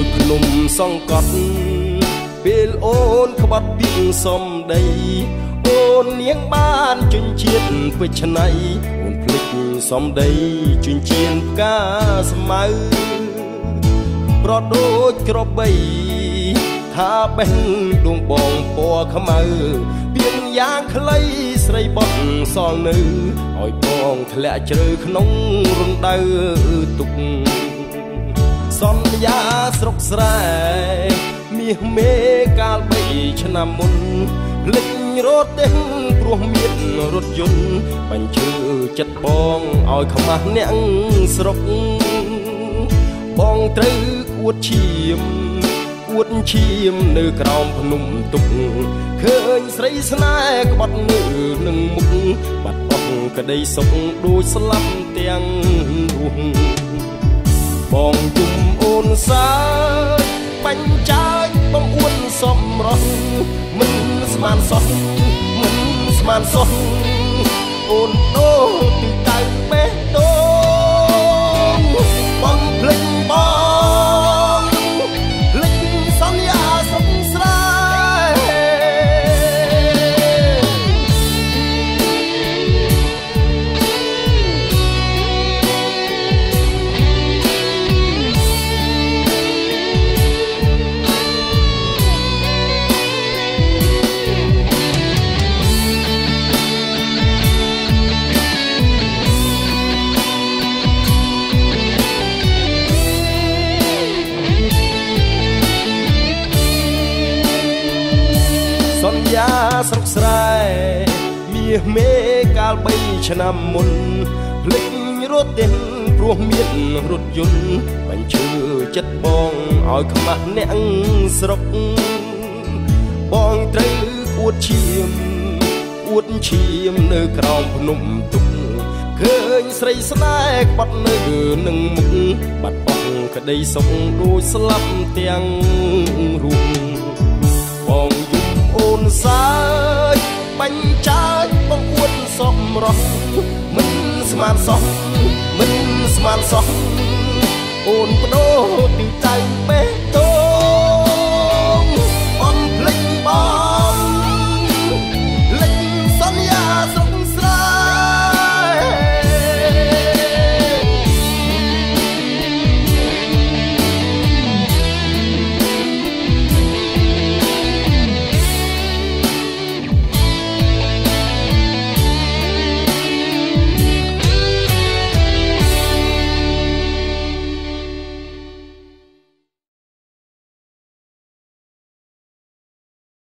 ដូចភ្នំសង្កត់ពេលអូនក្បត់ពីសំដីអូននាងបានជញ្ជាតិពេជ្រណៃអូនភ្លេចសំដីជញ្ជៀនផ្កាស្មៅប្រដូចក្របីថាបេះដួងបងពណ៌ខ្មៅពៀនយ៉ាងខ្លីស្រីបត់សល់នៅឲ្យបងធ្លាក់ជ្រៅក្នុងរណ្ដៅទុកសន្យាស្រុកស្រែមាសមេកាល3ឆ្នាំមុនភ្លេចរត់ទេព្រោះមានរថយន្តបញ្ជើចិត្តបងឲ្យខ្មាស់អ្នកស្រុកបងត្រូវអួតឈាមអួតឈាមនៅក្រោមភ្នំទុកឃើញស្រីស្នេហ៍ក្បត់នៅនឹងមុខបាត់អស់ក្តីសុខដូចស្លាប់ទាំងរស់បងទុំអូនសើបាញ់ចាយបងអួនសំរស់មិនស្មានសោះមិនស្មានសោះអូនដូរទីតៅបេះដូងបងភ្លេចបងភ្លេចសន្យាស្រុកស្រែសន្យាស្រុកស្រែមាសមេកាល3ឆ្នាំមុនភ្លេចរត់ទេព្រោះមានរថយន្តបញ្ជើចិត្តបងឲ្យខ្មាស់អ្នកស្រុកបងត្រូវអួតឈាមអួតឈាមនៅក្រោមភ្នំទុកឃើញស្រីស្នេហ៍ក្បត់នៅនឹងមុខបាត់អស់ក្តីសុខដូចស្លាប់ទាំងរស់បងអូនសើចបាញ់ចាយបងអួតសំរស់មិនស្មានសោះមិនស្មានសោះអូនបដូ